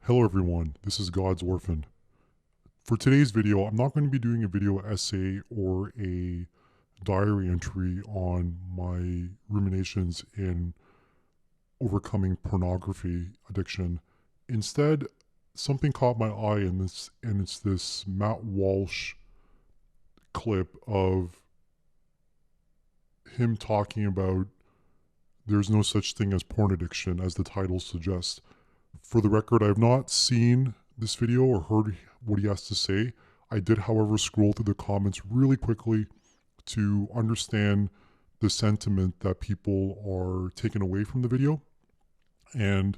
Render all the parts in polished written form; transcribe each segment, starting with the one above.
Hello everyone, this is God's Orphan. For today's video, I'm not going to be doing a video essay or a diary entry on my ruminations in overcoming pornography addiction. Instead, something caught my eye and it's this Matt Walsh clip of him talking about there's no such thing as porn addiction, as the title suggests. For the record, I have not seen this video or heard what he has to say. I did, however, scroll through the comments really quickly to understand the sentiment that people are taking away from the video. And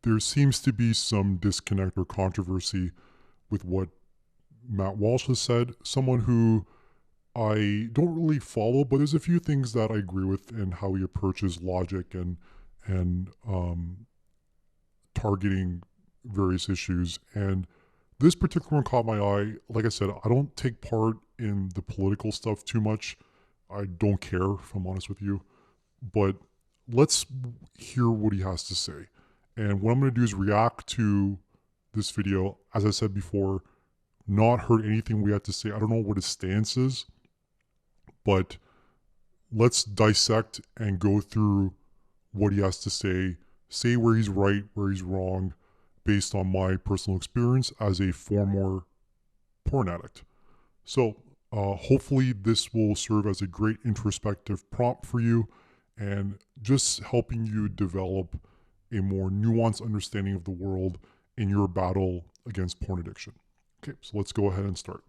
there seems to be some disconnect or controversy with what Matt Walsh has said, someone who I don't really follow, but there's a few things that I agree with in how he approaches logic and targeting various issues. And this particular one caught my eye. Like I said, I don't take part in the political stuff too much. I don't care, if I'm honest with you. But let's hear what he has to say. And what I'm going to do is react to this video. As I said before, not heard anything we had to say. I don't know what his stance is, but let's dissect and go through what he has to say where he's right, where he's wrong, based on my personal experience as a former porn addict. So hopefully this will serve as a great introspective prompt for you and just helping you develop a more nuanced understanding of the world in your battle against porn addiction. Okay, so let's go ahead and start.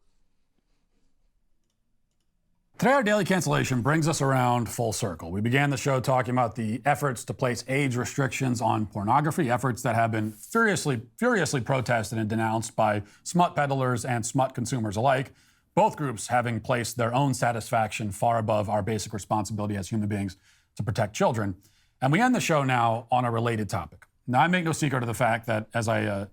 Today, our daily cancellation brings us around full circle. We began the show talking about the efforts to place age restrictions on pornography, efforts that have been furiously protested and denounced by smut peddlers and smut consumers alike, both groups having placed their own satisfaction far above our basic responsibility as human beings to protect children. And we end the show now on a related topic. Now, I make no secret of the fact that, as I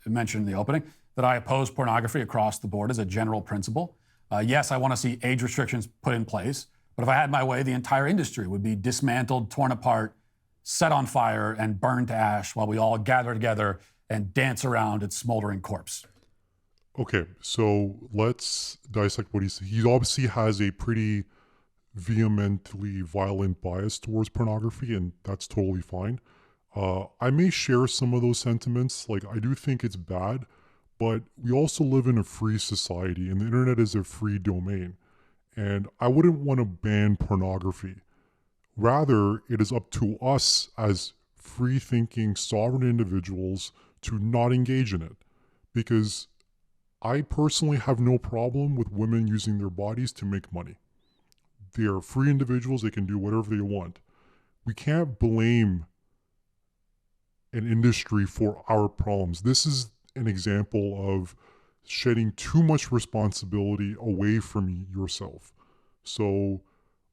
mentioned in the opening, that I oppose pornography across the board as a general principle. Yes, I want to see age restrictions put in place, but if I had my way, the entire industry would be dismantled, torn apart, set on fire, and burned to ash while we all gather together and dance around its smoldering corpse. Okay, so let's dissect what he said. He obviously has a pretty vehemently violent bias towards pornography, and that's totally fine. I may share some of those sentiments. Like, I do think it's bad, but we also live in a free society, and the internet is a free domain. And I wouldn't want to ban pornography. Rather, it is up to us as free-thinking, sovereign individuals to not engage in it. Because I personally have no problem with women using their bodies to make money. They are free individuals. They can do whatever they want. We can't blame an industry for our problems. This is an example of shedding too much responsibility away from yourself. So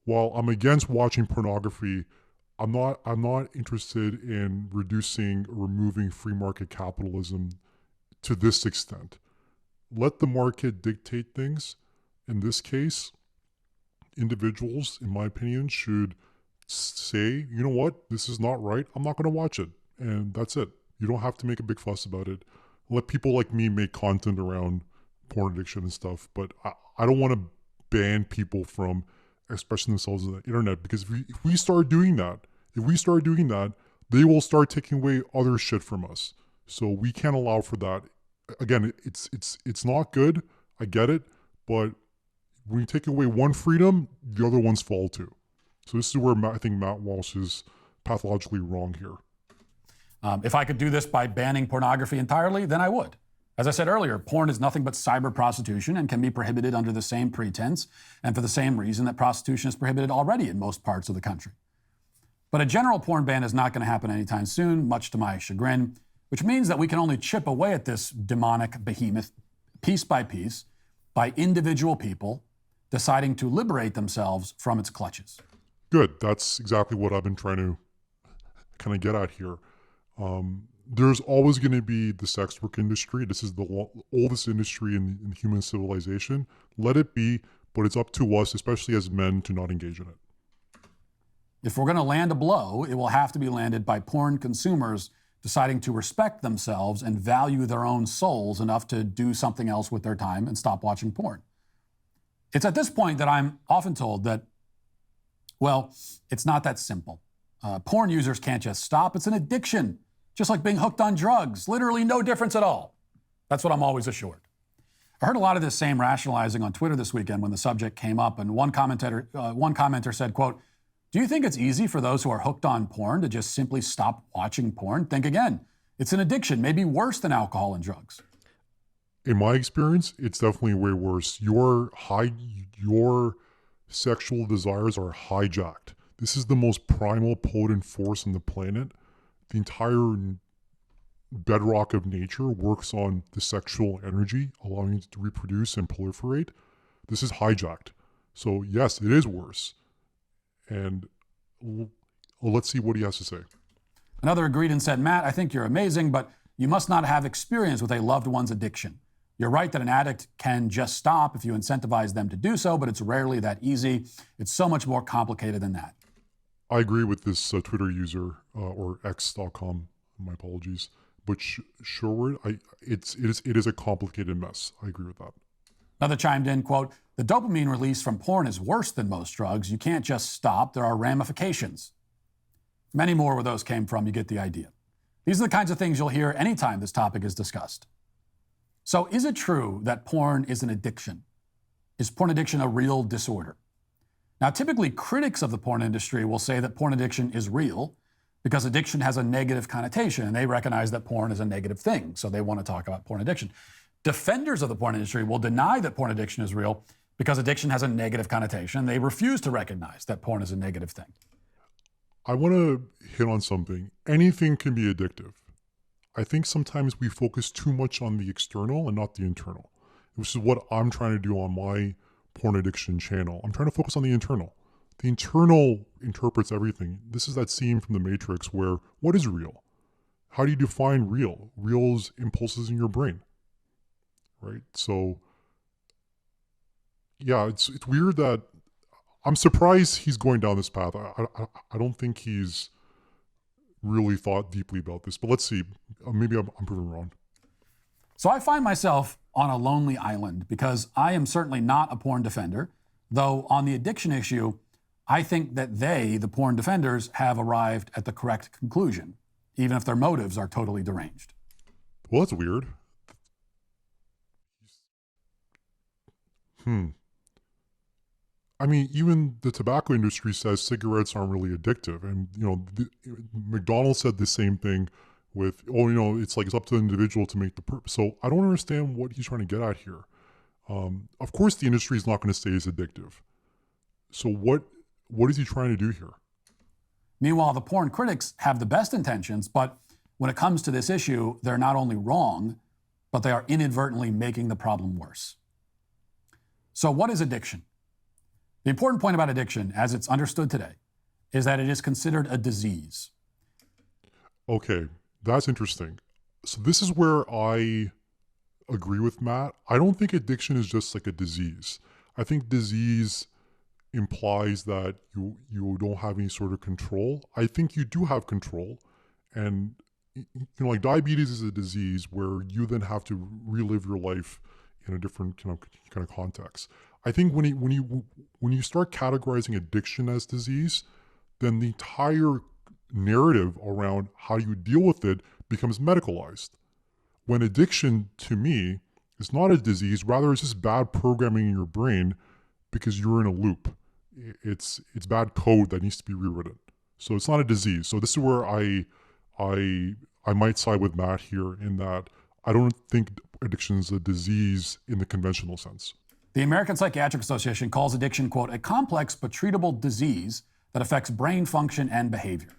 while I'm against watching pornography, I'm not interested in reducing or removing free market capitalism to this extent. Let the market dictate things. In this case, individuals, in my opinion, should say, you know what, this is not right. I'm not going to watch it. And that's it. You don't have to make a big fuss about it. Let people like me make content around porn addiction and stuff, but I don't want to ban people from expressing themselves on the internet, because if we start doing that, they will start taking away other shit from us. So we can't allow for that. Again, it's not good. I get it, but when you take away one freedom, the other ones fall too. So this is where I think Matt Walsh is pathologically wrong here. If I could do this by banning pornography entirely, then I would. As I said earlier, porn is nothing but cyber prostitution and can be prohibited under the same pretense and for the same reason that prostitution is prohibited already in most parts of the country. But a general porn ban is not going to happen anytime soon, much to my chagrin, which means that we can only chip away at this demonic behemoth piece by piece by individual people deciding to liberate themselves from its clutches. Good. That's exactly what I've been trying to kind of get at here. There's always going to be the sex work industry. This is the oldest industry in human civilization. Let it be, but it's up to us, especially as men, to not engage in it. If we're going to land a blow, it will have to be landed by porn consumers deciding to respect themselves and value their own souls enough to do something else with their time and stop watching porn. It's at this point that I'm often told that, well, it's not that simple. Porn users can't just stop. It's an addiction, just like being hooked on drugs. Literally no difference at all. That's what I'm always assured. I heard a lot of this same rationalizing on Twitter this weekend when the subject came up, and one commenter said, quote, "Do you think it's easy for those who are hooked on porn to just simply stop watching porn? Think again. It's an addiction, maybe worse than alcohol and drugs." In my experience, it's definitely way worse. Your sexual desires are hijacked. This is the most primal, potent force on the planet. The entire bedrock of nature works on the sexual energy, allowing it to reproduce and proliferate. This is hijacked. So yes, it is worse. And let's see what he has to say. Another agreed and said, "Matt, I think you're amazing, but you must not have experience with a loved one's addiction. You're right that an addict can just stop if you incentivize them to do so, but it's rarely that easy. It's so much more complicated than that." I agree with this Twitter user, or x.com, my apologies. But Sherwood, it is a complicated mess. I agree with that. Another chimed in, quote, "The dopamine release from porn is worse than most drugs. You can't just stop. There are ramifications." Many more where those came from. You get the idea. These are the kinds of things you'll hear anytime this topic is discussed. So is it true that porn is an addiction? Is porn addiction a real disorder? Now, typically critics of the porn industry will say that porn addiction is real because addiction has a negative connotation, and they recognize that porn is a negative thing, so they want to talk about porn addiction. Defenders of the porn industry will deny that porn addiction is real because addiction has a negative connotation. They refuse to recognize that porn is a negative thing. I want to hit on something. Anything can be addictive. I think sometimes we focus too much on the external and not the internal, which is what I'm trying to do on my porn addiction channel. I'm trying to focus on the internal. The internal interprets everything. This is that scene from The Matrix where what is real? How do you define real? Real is impulses in your brain, right? So, yeah, it's weird that I'm surprised he's going down this path. I don't think he's really thought deeply about this, but let's see. Maybe I'm proven wrong. So I find myself on a lonely island because I am certainly not a porn defender, though on the addiction issue, I think that they, the porn defenders, have arrived at the correct conclusion, even if their motives are totally deranged. Well, that's weird. I mean, even the tobacco industry says cigarettes aren't really addictive. And, McDonald's said the same thing with, it's up to the individual to make the purpose. So I don't understand what he's trying to get at here. Of course, the industry is not going to stay as addictive. So what is he trying to do here? Meanwhile, the porn critics have the best intentions, but when it comes to this issue, they're not only wrong, but they are inadvertently making the problem worse. So what is addiction? The important point about addiction, as it's understood today, is that it is considered a disease. Okay, that's interesting. So this is where I agree with Matt. I don't think addiction is just like a disease. I think disease implies that you don't have any sort of control. I think you do have control. And, like diabetes is a disease where you then have to relive your life in a different kind of context. I think when you start categorizing addiction as disease, then the entire narrative around how you deal with it becomes medicalized. When addiction, to me, is not a disease, rather it's just bad programming in your brain because you're in a loop. It's bad code that needs to be rewritten. So it's not a disease. So this is where I might side with Matt here in that I don't think addiction is a disease in the conventional sense. The American Psychiatric Association calls addiction, quote, a complex but treatable disease that affects brain function and behavior.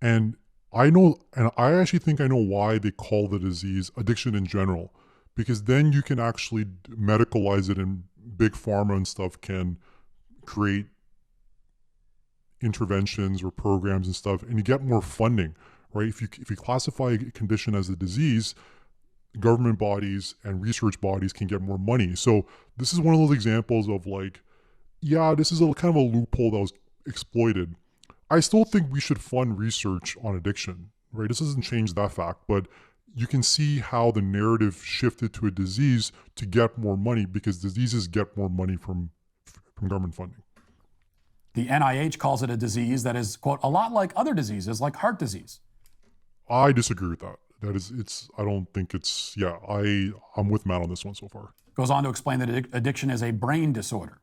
And I actually think I know why they call the disease addiction in general, because then you can actually medicalize it, and big pharma and stuff can create interventions or programs and stuff, and you get more funding, right? If you classify a condition as a disease, government bodies and research bodies can get more money. So this is one of those examples of this is a kind of a loophole that was exploited. I still think we should fund research on addiction. right? This doesn't change that fact, but you can see how the narrative shifted to a disease to get more money because diseases get more money from government funding. The NIH calls it a disease that is, quote, a lot like other diseases like heart disease. I disagree with that. I don't think it's, I'm with Matt on this one so far. Goes on to explain that addiction is a brain disorder.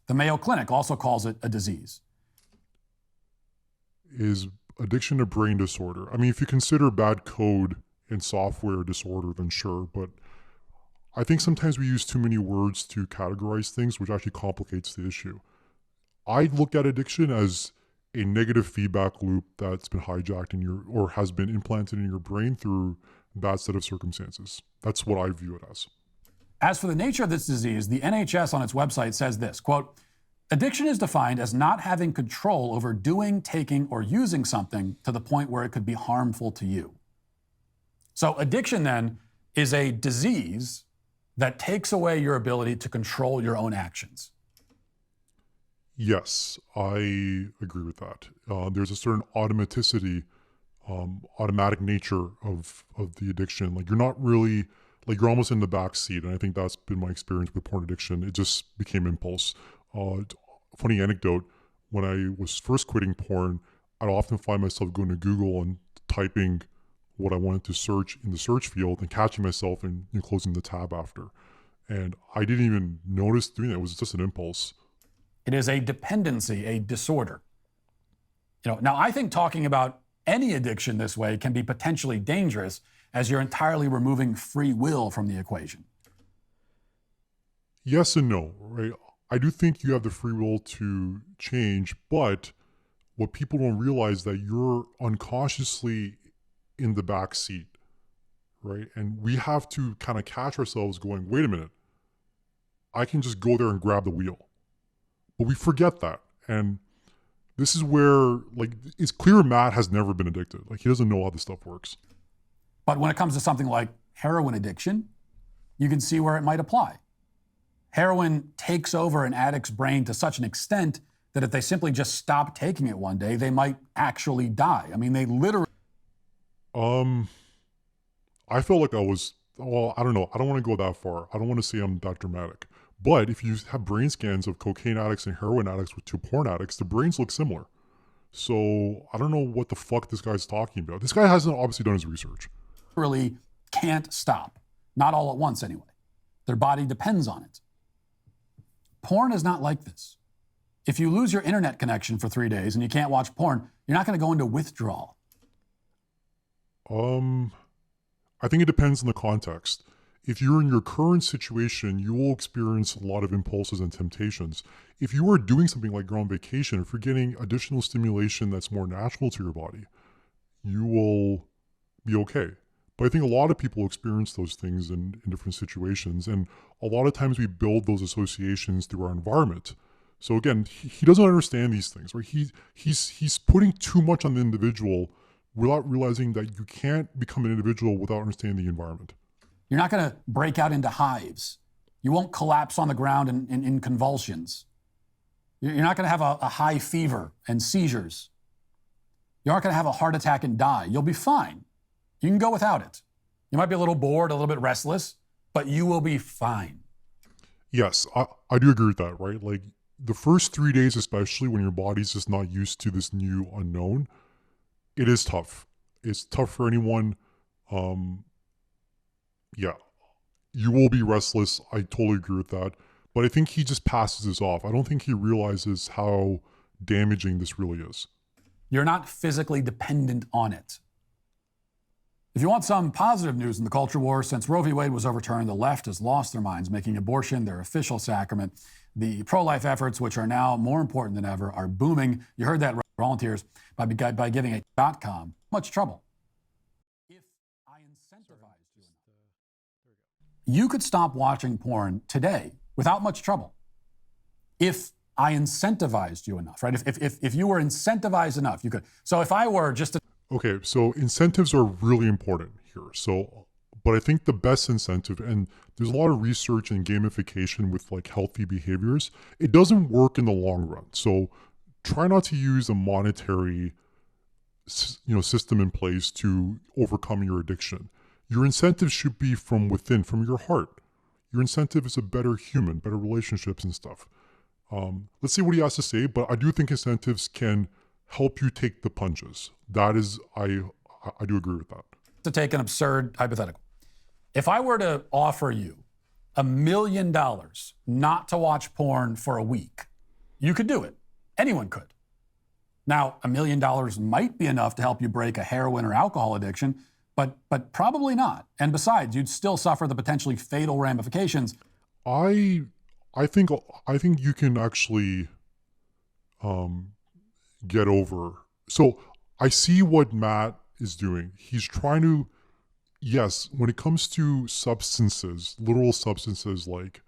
The Mayo Clinic also calls it a disease. Is addiction a brain disorder? I mean, if you consider bad code and software a disorder, then sure, but I think sometimes we use too many words to categorize things, which actually complicates the issue. I look at addiction as a negative feedback loop that's been hijacked or has been implanted in your brain through that set of circumstances. That's what I view it as. As for the nature of this disease, the NHS on its website says this, quote, addiction is defined as not having control over doing, taking, or using something to the point where it could be harmful to you. So addiction then is a disease that takes away your ability to control your own actions. Yes, I agree with that. There's a certain automatic nature of the addiction. Like you're not really, like you're almost in the back seat. And I think that's been my experience with porn addiction. It just became impulse. Funny anecdote, when I was first quitting porn, I'd often find myself going to Google and typing what I wanted to search in the search field and catching myself and closing the tab after. And I didn't even notice doing that. It was just an impulse. It is a dependency, a disorder. Now I think talking about any addiction this way can be potentially dangerous as you're entirely removing free will from the equation. Yes and no, right? I do think you have the free will to change, but what people don't realize that you're unconsciously in the back seat, right? And we have to kind of catch ourselves going, wait a minute, I can just go there and grab the wheel. But we forget that. And this is where, like, it's clear Matt has never been addicted. Like, he doesn't know how this stuff works. But when it comes to something like heroin addiction, you can see where it might apply. Heroin takes over an addict's brain to such an extent that if they simply just stop taking it one day, they might actually die. I mean, they literally... I felt like I don't know. I don't want to go that far. I don't want to say I'm that dramatic. But if you have brain scans of cocaine addicts and heroin addicts to porn addicts, the brains look similar. So I don't know what the fuck this guy's talking about. This guy hasn't obviously done his research. Really can't stop. Not all at once anyway. Their body depends on it. Porn is not like this. If you lose your internet connection for 3 days and you can't watch porn, you're not going to go into withdrawal. I think it depends on the context. If you're in your current situation, you will experience a lot of impulses and temptations. If you are doing something like you're on vacation, if you're getting additional stimulation that's more natural to your body, you will be okay. But I think a lot of people experience those things in different situations. And a lot of times we build those associations through our environment. So again, he doesn't understand these things, right? He's putting too much on the individual without realizing that you can't become an individual without understanding the environment. You're not going to break out into hives. You won't collapse on the ground in convulsions. You're not going to have a high fever and seizures. You aren't going to have a heart attack and die. You'll be fine. You can go without it. You might be a little bored, a little bit restless, but you will be fine. Yes, I do agree with that, right? Like the first 3 days, especially when your body's just not used to this new unknown, it is tough. It's tough for anyone. Yeah, you will be restless. I totally agree with that. But I think he just passes this off. I don't think he realizes how damaging this really is. You're not physically dependent on it. If you want some positive news in the culture war, since Roe v. Wade was overturned, the left has lost their minds, making abortion their official sacrament. The pro-life efforts, which are now more important than ever, are booming. You heard that, volunteers, by giving a .com much trouble. If I incentivized you enough, you could stop watching porn today without much trouble. If I incentivized you enough, right? If you were incentivized enough, you could. So if I were just to... Okay, so incentives are really important here. But I think the best incentive, and there's a lot of research and gamification with like healthy behaviors, it doesn't work in the long run. So try not to use a monetary system in place to overcome your addiction. Your incentive should be from within, from your heart. Your incentive is a better human, better relationships and stuff. Let's see what he has to say, but I do think incentives can help you take the punches. That is, I do agree with that. To take an absurd hypothetical. If I were to offer you $1 million not to watch porn for a week, you could do it. Anyone could. Now, $1 million might be enough to help you break a heroin or alcohol addiction, but probably not. And besides, you'd still suffer the potentially fatal ramifications. I think you can actually get over. So I see what Matt is doing. He's trying to, yes, when it comes to substances, literal substances like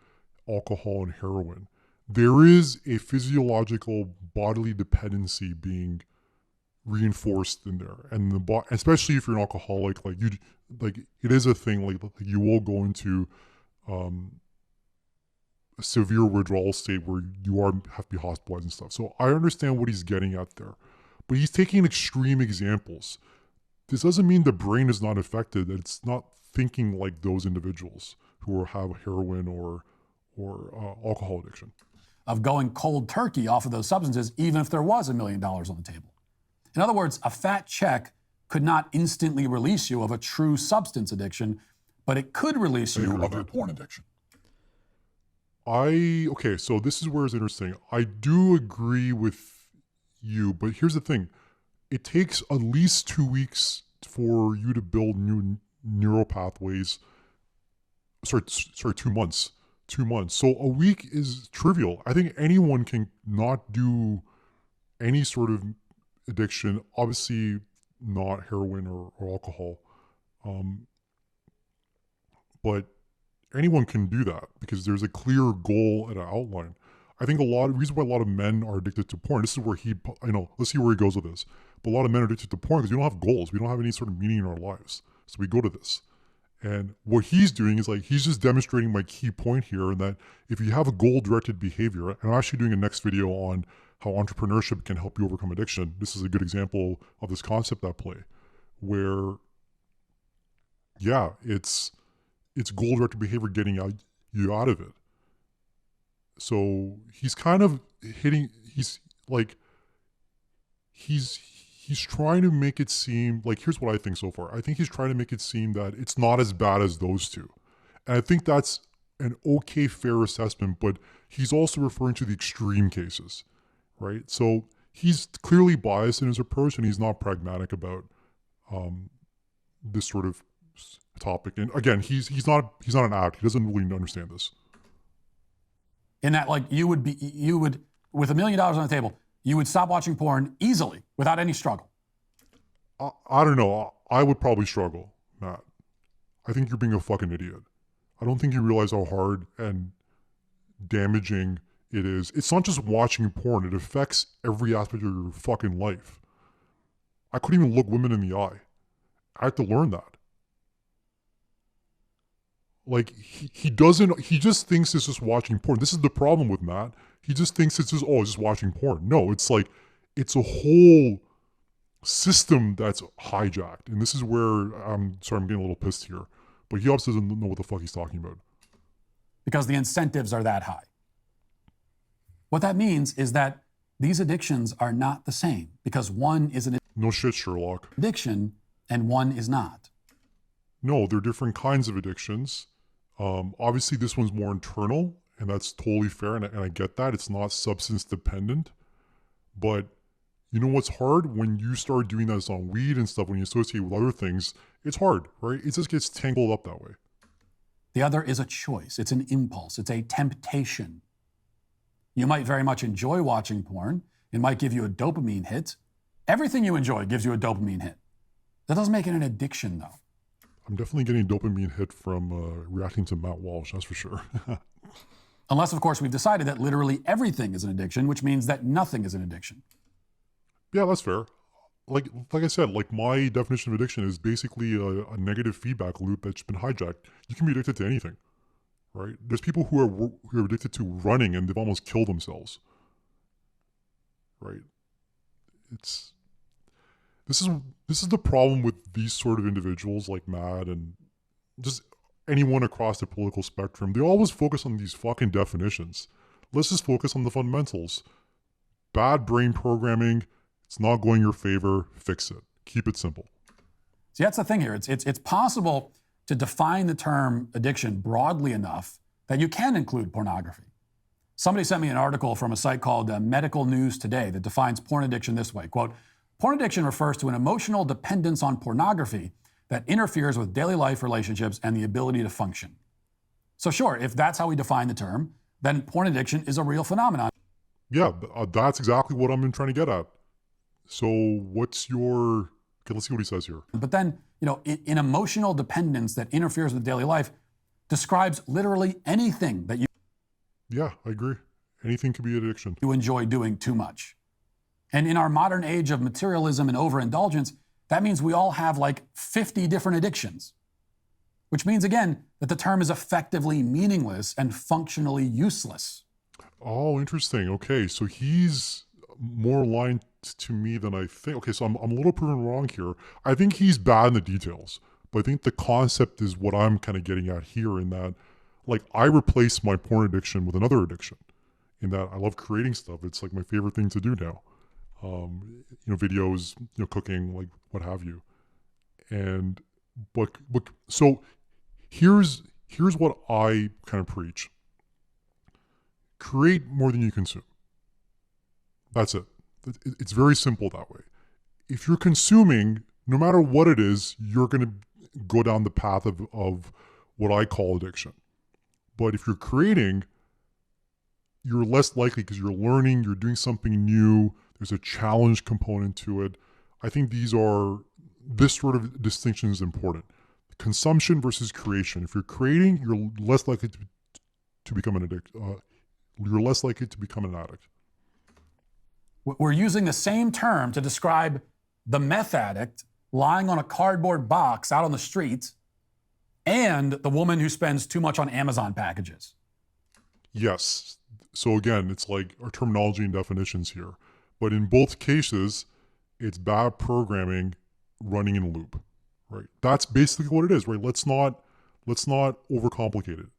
alcohol and heroin, there is a physiological bodily dependency being reinforced in there, and especially if you're an alcoholic, it is a thing. Like you will go into a severe withdrawal state where you have to be hospitalized and stuff. So I understand what he's getting at there, but he's taking extreme examples. This doesn't mean the brain is not affected. It's not thinking like those individuals who have heroin or alcohol addiction. Of going cold turkey off of those substances, even if there was $1 million on the table. In other words, a fat check could not instantly release you of a true substance addiction, but it could release you of your porn addiction. Okay, so this is where it's interesting. I do agree with you, but here's the thing. It takes at least 2 weeks for you to build new neural pathways. Sorry, 2 months. 2 months. So a week is trivial. I think anyone can not do any sort of addiction, obviously not heroin or alcohol. But anyone can do that because there's a clear goal and an outline. I think the reason why a lot of men are addicted to porn, this is where let's see where he goes with this. But a lot of men are addicted to porn because we don't have goals. We don't have any sort of meaning in our lives. So we go to this. And what he's doing is he's just demonstrating my key point here, and that if you have a goal-directed behavior, and I'm actually doing a next video on how entrepreneurship can help you overcome addiction. This is a good example of this concept at play, where, yeah, it's goal-directed behavior getting you out of it. So he's kind of he's trying to make it seem like, here's what I think so far. I think he's trying to make it seem that it's not as bad as those two. And I think that's an okay, fair assessment, but he's also referring to the extreme cases, right? So he's clearly biased in his approach, and he's not pragmatic about this sort of topic. And again, he's not an addict. He doesn't really understand this. In that, you would with $1 million on the table, you would stop watching porn easily without any struggle. I don't know. I would probably struggle, Matt. I think you're being a fucking idiot. I don't think you realize how hard and damaging it is. It's not just watching porn. It affects every aspect of your fucking life. I couldn't even look women in the eye. I had to learn that. He just thinks it's just watching porn. This is the problem with Matt. He just thinks it's just watching porn. No, it's a whole system that's hijacked. And this is where, I'm getting a little pissed here. But he obviously doesn't know what the fuck he's talking about. Because the incentives are that high. What that means is that these addictions are not the same, because one is an no shit, Sherlock. addiction and one is not. No, they're different kinds of addictions. Obviously, this one's more internal, and that's totally fair, and I get that. It's not substance dependent. But you know what's hard? When you start doing that on weed and stuff, when you associate with other things, it's hard, right? It just gets tangled up that way. The other is a choice. It's an impulse. It's a temptation. You might very much enjoy watching porn. It might give you a dopamine hit. Everything you enjoy gives you a dopamine hit. That doesn't make it an addiction, though. I'm definitely getting a dopamine hit from reacting to Matt Walsh, that's for sure. Unless, of course, we've decided that literally everything is an addiction, which means that nothing is an addiction. Yeah, that's fair. Like I said, my definition of addiction is basically a negative feedback loop that's been hijacked. You can be addicted to anything, right? There's people who are addicted to running and they've almost killed themselves, right? This is this is the problem with these sort of individuals like Matt and just anyone across the political spectrum. They always focus on these fucking definitions. Let's just focus on the fundamentals. Bad brain programming, it's not going your favor, fix it. Keep it simple. See, that's the thing here. It's possible to define the term addiction broadly enough that you can include pornography. Somebody sent me an article from a site called Medical News Today that defines porn addiction this way, quote, porn addiction refers to an emotional dependence on pornography that interferes with daily life relationships and the ability to function. So sure, if that's how we define the term, then porn addiction is a real phenomenon. Yeah, that's exactly what I'm trying to get at. So what's your... Okay, let's see what he says here. But then, an emotional dependence that interferes with daily life describes literally anything that Yeah, I agree. Anything could be addiction. you enjoy doing too much. And in our modern age of materialism and overindulgence, that means we all have like 50 different addictions, which means, again, that the term is effectively meaningless and functionally useless. Oh, interesting. Okay, so he's more aligned to me than I think. Okay, so I'm a little proven wrong here. I think he's bad in the details, but I think the concept is what I'm kind of getting at here, in that, like, I replace my porn addiction with another addiction, in that I love creating stuff. It's like my favorite thing to do now. Videos, cooking, like what have you. And but so here's what I kind of preach. Create more than you consume. That's it. It's very simple that way. If you're consuming, no matter what it is, you're going to go down the path of what I call addiction. But if you're creating, you're less likely, because you're learning, you're doing something new, there's a challenge component to it. I think this sort of distinction is important. Consumption versus creation. If you're creating, you're less likely to become an addict. You're less likely to become an addict. We're using the same term to describe the meth addict lying on a cardboard box out on the street and the woman who spends too much on Amazon packages. Yes. So again, it's like our terminology and definitions here. But in both cases, it's bad programming running in a loop, right? That's basically what it is, right? Let's not overcomplicate it.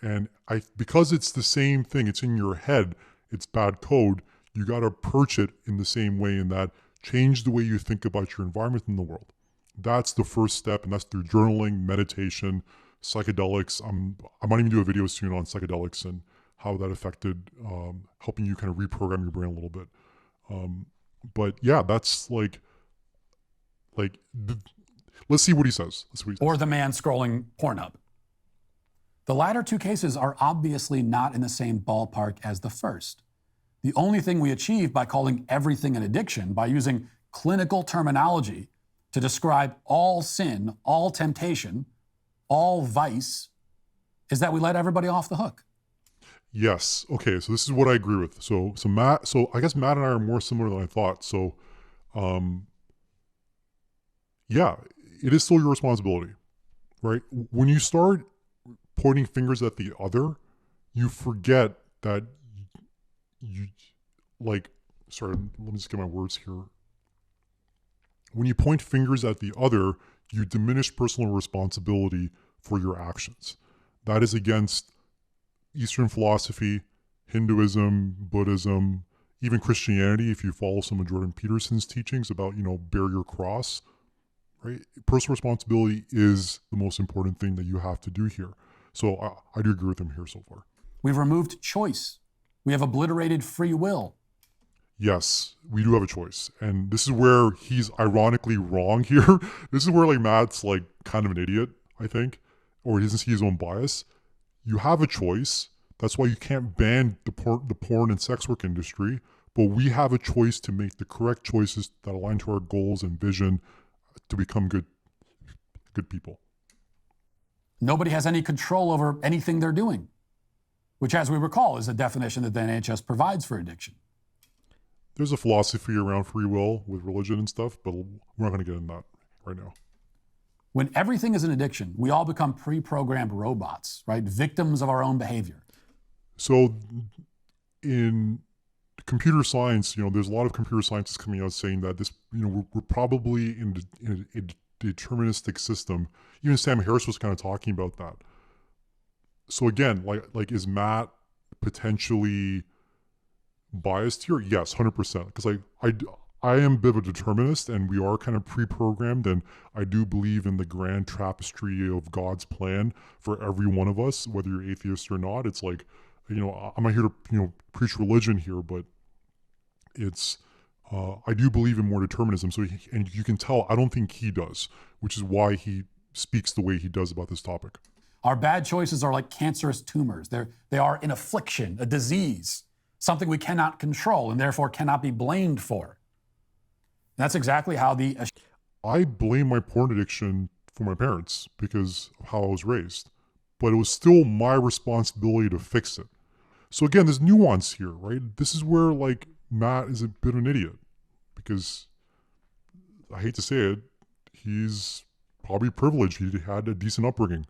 And because it's the same thing, it's in your head, it's bad code, you got to approach it in the same way, in that change the way you think about your environment in the world. That's the first step, and that's through journaling, meditation, psychedelics. I might even do a video soon on psychedelics and how that affected helping you kind of reprogram your brain a little bit. But yeah, that's like let's see what he says. Or the man scrolling Pornhub. The latter two cases are obviously not in the same ballpark as the first. The only thing we achieve by calling everything an addiction, by using clinical terminology to describe all sin, all temptation, all vice, is that we let everybody off the hook. Yes. Okay. So this is what I agree with. So I guess Matt and I are more similar than I thought. So, yeah, it is still your responsibility, right? When you start pointing fingers at the other, you forget that sorry, let me just get my words here. When you point fingers at the other, you diminish personal responsibility for your actions. That is against Eastern philosophy, Hinduism, Buddhism, even Christianity. If you follow some of Jordan Peterson's teachings about, bear your cross, right? Personal responsibility is the most important thing that you have to do here. So I do agree with him here so far. We've removed choice. We have obliterated free will. Yes, we do have a choice. And this is where he's ironically wrong here. This is where Matt's kind of an idiot, I think, or he doesn't see his own bias. You have a choice. That's why you can't ban the porn and sex work industry. But we have a choice to make the correct choices that align to our goals and vision to become good people. Nobody has any control over anything they're doing, which, as we recall, is a definition that the NHS provides for addiction. There's a philosophy around free will with religion and stuff, but we're not going to get into that right now. When everything is an addiction, we all become pre-programmed robots, right? Victims of our own behavior. So in computer science, there's a lot of computer scientists coming out saying that this, we're probably in a deterministic system. Even Sam Harris was kind of talking about that. So again, like is Matt potentially biased here? Yes, 100%. Because I am a bit of a determinist, and we are kind of pre-programmed, and I do believe in the grand tapestry of God's plan for every one of us, whether you're atheist or not. It's like, I'm not here to preach religion here, but it's I do believe in more determinism. So and you can tell I don't think he does, which is why he speaks the way he does about this topic. Our bad choices are like cancerous tumors. They are an affliction, a disease, something we cannot control and therefore cannot be blamed for. That's exactly how I blame my porn addiction for my parents because of how I was raised, but it was still my responsibility to fix it. So again, there's nuance here, right? This is where like Matt is a bit of an idiot because I hate to say it, he's probably privileged. He had a decent upbringing,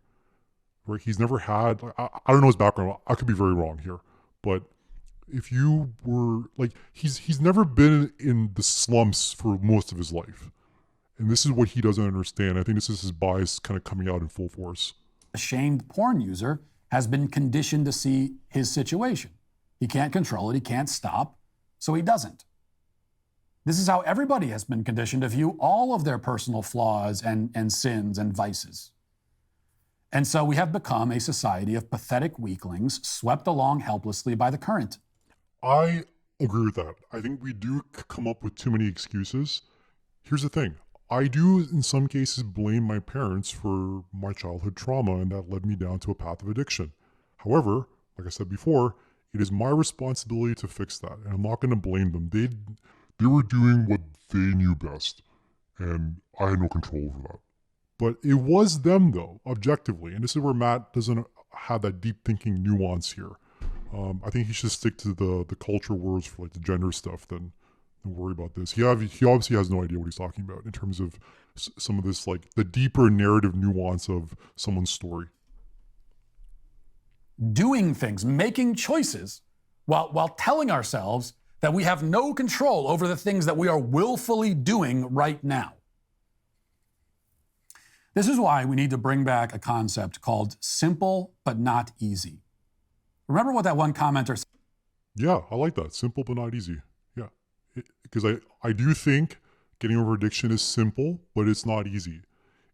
right? He's never had, I don't know his background. I could be very wrong here, but if you were like, he's never been in the slumps for most of his life. And this is what he doesn't understand. I think this is his bias kind of coming out in full force. A shamed porn user has been conditioned to see his situation. He can't control it, he can't stop, so he doesn't. This is how everybody has been conditioned to view all of their personal flaws and sins and vices. And so we have become a society of pathetic weaklings swept along helplessly by the current. I agree with that. I think we do come up with too many excuses. Here's the thing. I do, in some cases, blame my parents for my childhood trauma, and that led me down to a path of addiction. However, like I said before, it is my responsibility to fix that, and I'm not going to blame them. They were doing what they knew best, and I had no control over that. But it was them, though, objectively, and this is where Matt doesn't have that deep thinking nuance here. I think he should stick to the culture wars for like the gender stuff than worry about this. He obviously has no idea what he's talking about in terms of some of this, like the deeper narrative nuance of someone's story. Doing things, making choices, while telling ourselves that we have no control over the things that we are willfully doing right now. This is why we need to bring back a concept called simple but not easy. Remember what that one commenter said? Yeah, I like that. Simple but not easy. Yeah. Because I do think getting over addiction is simple, but it's not easy.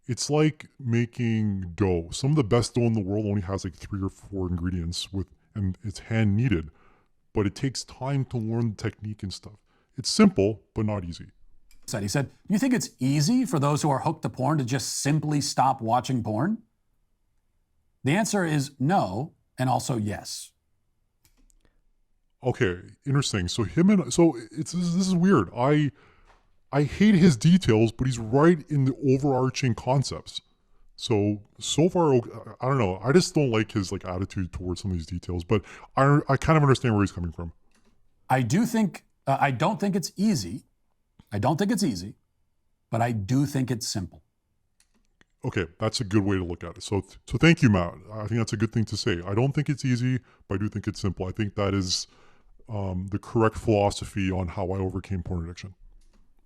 It's like making dough. Some of the best dough in the world only has like 3 or 4 ingredients and it's hand kneaded, but it takes time to learn the technique and stuff. It's simple, but not easy. He said, do you think it's easy for those who are hooked to porn to just simply stop watching porn? The answer is no, and also yes. Okay, interesting. So this is weird. I hate his details, but he's right in the overarching concepts. So far, I don't know. I just don't like his like attitude towards some of these details, but I kind of understand where he's coming from. I don't think it's easy. I don't think it's easy, but I do think it's simple. Okay, that's a good way to look at it. So thank you, Matt. I think that's a good thing to say. I don't think it's easy, but I do think it's simple. I think that is the correct philosophy on how I overcame porn addiction.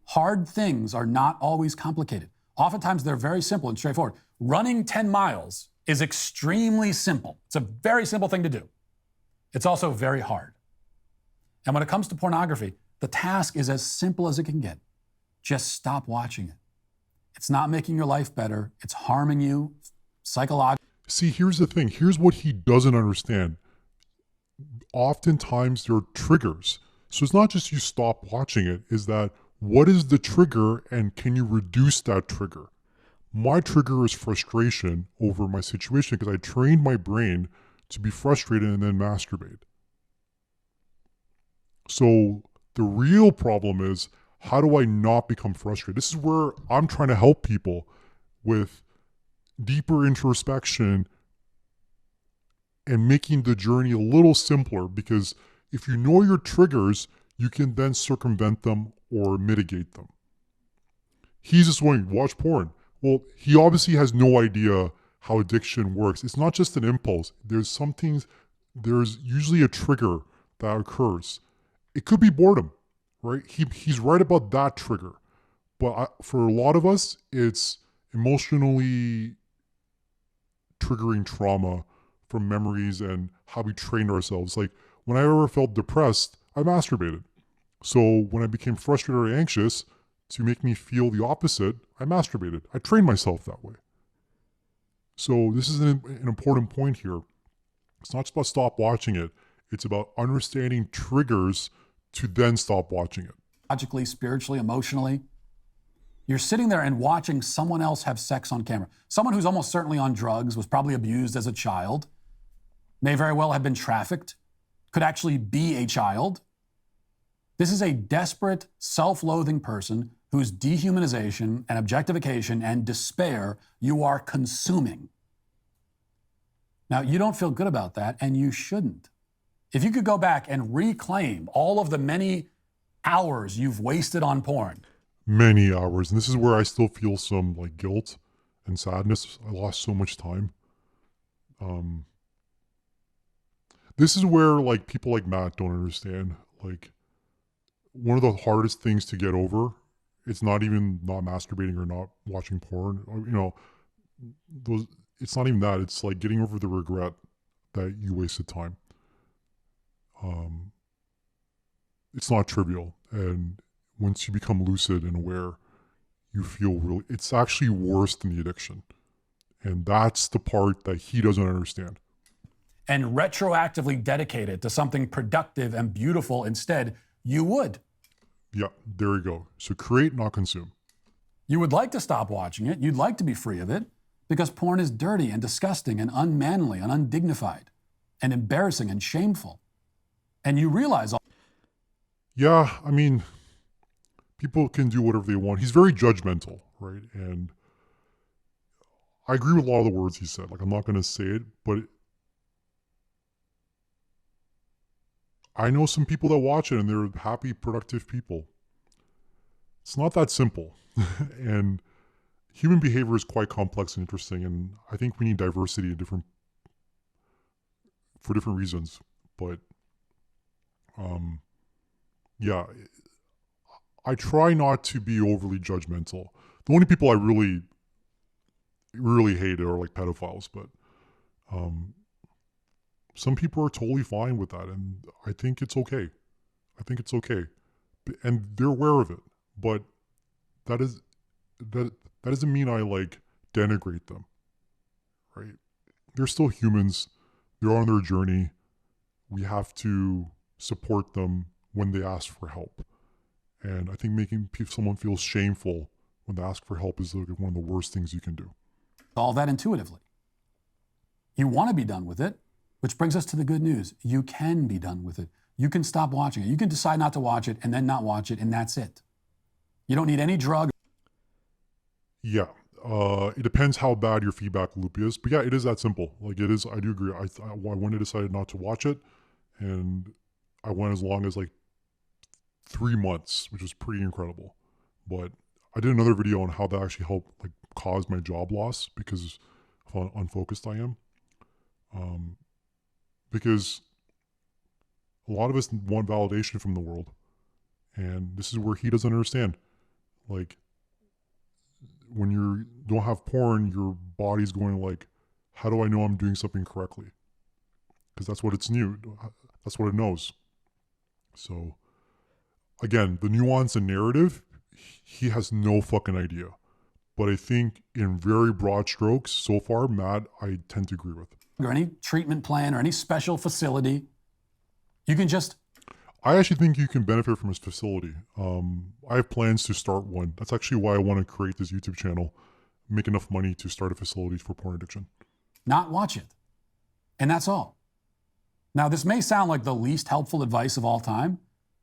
Hard things are not always complicated. Oftentimes they're very simple and straightforward. Running 10 miles is extremely simple. It's a very simple thing to do. It's also very hard. And when it comes to pornography, the task is as simple as it can get. Just stop watching it. It's not making your life better. It's harming you psychologically. See, here's the thing. Here's what he doesn't understand. Oftentimes there are triggers. So it's not just you stop watching it, is that what is the trigger and can you reduce that trigger? My trigger is frustration over my situation because I trained my brain to be frustrated and then masturbate. So the real problem is, how do I not become frustrated? This is where I'm trying to help people with deeper introspection and making the journey a little simpler, because if you know your triggers, you can then circumvent them or mitigate them. He's just going, watch porn. Well, he obviously has no idea how addiction works. It's not just an impulse. There's usually a trigger that occurs. It could be boredom, right? He's right about that trigger. But for a lot of us, it's emotionally triggering trauma from memories and how we trained ourselves. Like when I ever felt depressed, I masturbated. So when I became frustrated or anxious, to make me feel the opposite, I masturbated. I trained myself that way. So this is an important point here. It's not just about stop watching it. It's about understanding triggers to then stop watching it. Logically, spiritually, emotionally. You're sitting there and watching someone else have sex on camera. Someone who's almost certainly on drugs, was probably abused as a child, may very well have been trafficked, could actually be a child. This is a desperate, self-loathing person whose dehumanization and objectification and despair you are consuming. Now, you don't feel good about that, and you shouldn't. If you could go back and reclaim all of the many hours you've wasted on porn. Many hours. And this is where I still feel some like guilt and sadness. I lost so much time. This is where like people like Matt don't understand. Like one of the hardest things to get over, it's not even not masturbating or not watching porn. Or, it's not even that. It's like getting over the regret that you wasted time. It's not trivial. And once you become lucid and aware, you feel really, it's actually worse than the addiction. And that's the part that he doesn't understand. And retroactively dedicate it to something productive and beautiful instead, you would. Yeah, there you go. So create, not consume. You would like to stop watching it. You'd like to be free of it because porn is dirty and disgusting and unmanly and undignified and embarrassing and shameful. And you realize. Yeah, I mean, people can do whatever they want. He's very judgmental, right? And I agree with a lot of the words he said. Like, I'm not going to say it, but I know some people that watch it and they're happy, productive people. It's not that simple. And human behavior is quite complex and interesting. And I think we need diversity for different reasons. But, yeah, I try not to be overly judgmental. The only people I really, really hate are like pedophiles, but some people are totally fine with that, and I think it's okay. I think it's okay, and they're aware of it. But that doesn't mean I like denigrate them, right? They're still humans. They're on their journey. We have to support them when they ask for help. And I think making someone feel shameful when they ask for help is one of the worst things you can do. All that intuitively. You want to be done with it, which brings us to the good news. You can be done with it. You can stop watching it. You can decide not to watch it and then not watch it, and that's it. You don't need any drug. Yeah. It depends how bad your feedback loop is. But yeah, it is that simple. Like it is, I do agree. I went and decided not to watch it, and I went as long as like 3 months, which was pretty incredible. But I did another video on how that actually helped like cause my job loss because of how unfocused I am. Because a lot of us want validation from the world. And this is where he doesn't understand. Like when you don't have porn, your body's going like, how do I know I'm doing something correctly? Because that's what it's new. That's what it knows. So again, the nuance and narrative, he has no fucking idea. But I think in very broad strokes, so far, Matt, I tend to agree with. Or any treatment plan or any special facility. You can just. I actually think you can benefit from his facility. I have plans to start one. That's actually why I want to create this YouTube channel, make enough money to start a facility for porn addiction. Not watch it. And that's all. Now, this may sound like the least helpful advice of all time,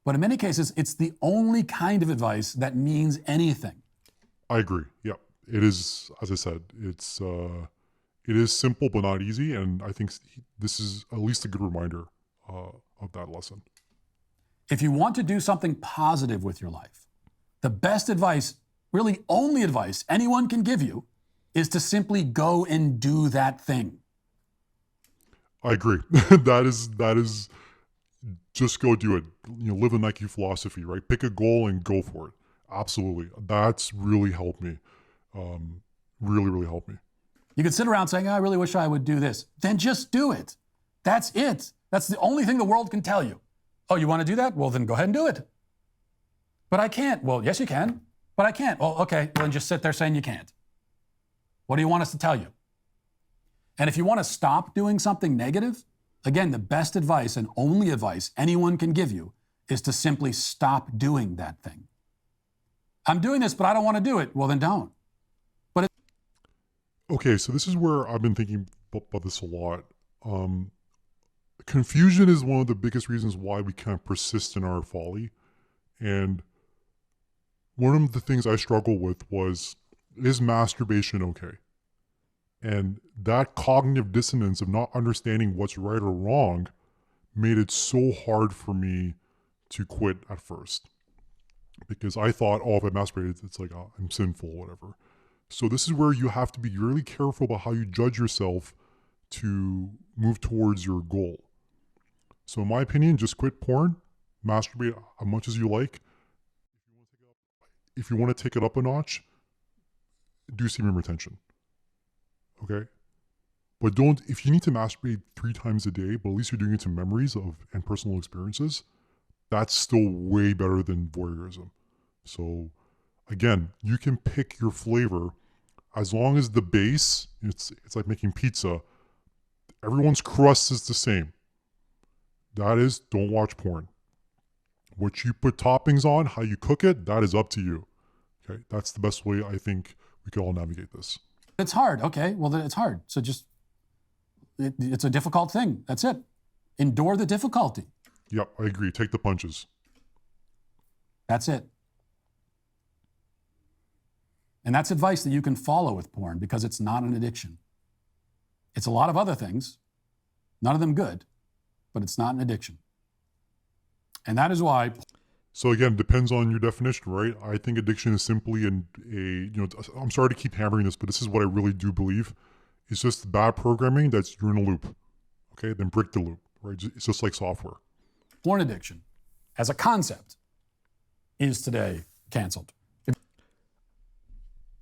but in many cases, it's the only kind of advice that means anything. I agree. Yeah, it is. As I said, it is simple but not easy, and I think this is at least a good reminder of that lesson. If you want to do something positive with your life, the best advice, really only advice anyone can give you, is to simply go and do that thing. I agree. That is just go do it. Live the Nike philosophy, right? Pick a goal and go for it. Absolutely. That's really helped me. Really, really helped me. You could sit around saying, I really wish I would do this. Then just do it. That's it. That's the only thing the world can tell you. Oh, you want to do that? Well, then go ahead and do it. But I can't. Well, yes, you can. But I can't. Well, okay. Well, then just sit there saying you can't. What do you want us to tell you? And if you want to stop doing something negative, again, the best advice and only advice anyone can give you is to simply stop doing that thing. I'm doing this, but I don't want to do it. Well, then don't. Okay, so this is where I've been thinking about this a lot. Confusion is one of the biggest reasons why we can't persist in our folly. And one of the things I struggle with was, is masturbation okay? And that cognitive dissonance of not understanding what's right or wrong made it so hard for me to quit at first. Because I thought, if I masturbate, it's like, I'm sinful, whatever. So this is where you have to be really careful about how you judge yourself to move towards your goal. So in my opinion, just quit porn, masturbate as much as you like. If you want to take it up a notch, do semen retention. Okay? But if you need to masturbate 3 times a day, but at least you're doing it to memories and personal experiences, that's still way better than voyeurism. So again, you can pick your flavor as long as the base, it's like making pizza. Everyone's crust is the same. That is, don't watch porn. What you put toppings on, how you cook it, that is up to you. Okay, that's the best way I think we can all navigate this. It's hard. Okay, well, then it's hard. So it's a difficult thing. That's it. Endure the difficulty. Yep, I agree. Take the punches. That's it. And that's advice that you can follow with porn because it's not an addiction. It's a lot of other things, none of them good, but it's not an addiction. And that is why. So again, depends on your definition, right? I think addiction is simply I'm sorry to keep hammering this, but this is what I really do believe. It's just bad programming that's you're in a loop. Okay, then break the loop, right? It's just like software. Porn addiction as a concept is today canceled.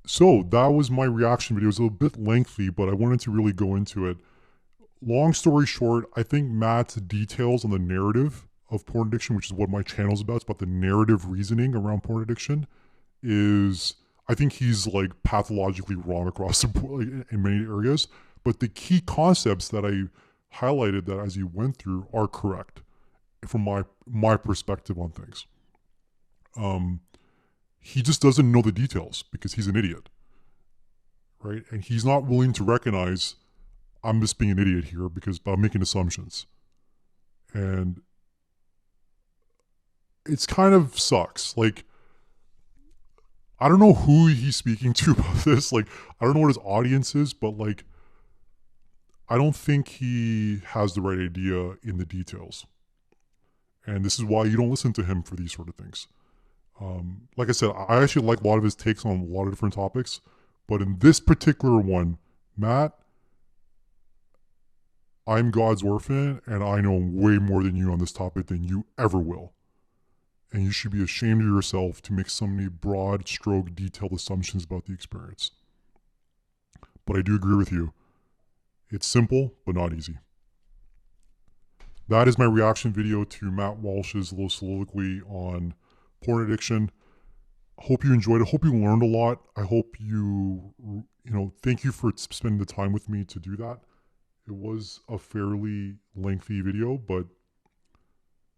So that was my reaction video. It was a bit lengthy, but I wanted to really go into it. Long story short, I think Matt's details on the narrative of porn addiction, which is what my channel is about, it's about the narrative reasoning around porn addiction, I think he's like pathologically wrong across the board in many areas. But the key concepts that I highlighted that as he went through are correct from my perspective on things. He just doesn't know the details because he's an idiot, right? And he's not willing to recognize I'm just being an idiot here because I'm making assumptions. And it's kind of sucks. Like, I don't know who he's speaking to about this. Like, I don't know what his audience is, but like, I don't think he has the right idea in the details. And this is why you don't listen to him for these sort of things. Like I said, I actually like a lot of his takes on a lot of different topics, but in this particular one, Matt, I'm God's orphan and I know way more than you on this topic than you ever will. And you should be ashamed of yourself to make so many broad stroke detailed assumptions about the experience. But I do agree with you. It's simple, but not easy. That is my reaction video to Matt Walsh's little soliloquy on porn addiction. Hope you enjoyed it. Hope you learned a lot. I hope thank you for spending the time with me to do that. It was a fairly lengthy video, but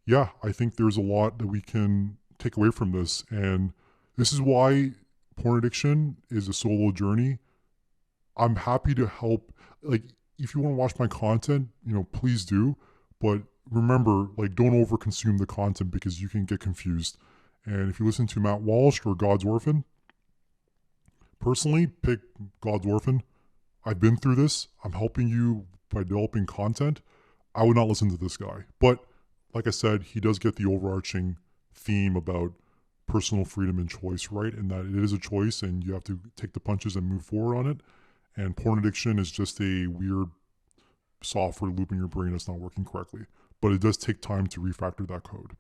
yeah, I think there's a lot that we can take away from this. And this is why porn addiction is a solo journey. I'm happy to help. Like, if you want to watch my content, please do. But remember, like, don't overconsume the content because you can get confused. And if you listen to Matt Walsh or God's Orphan, personally, pick God's Orphan. I've been through this. I'm helping you by developing content. I would not listen to this guy. But like I said, he does get the overarching theme about personal freedom and choice, right? And that it is a choice and you have to take the punches and move forward on it. And porn addiction is just a weird software loop in your brain that's not working correctly. but it does take time to refactor that code.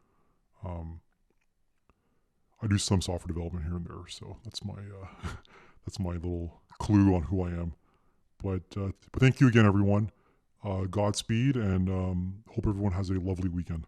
I do some software development here and there, so that's my that's my little clue on who I am. But thank you again, everyone. Godspeed, and hope everyone has a lovely weekend.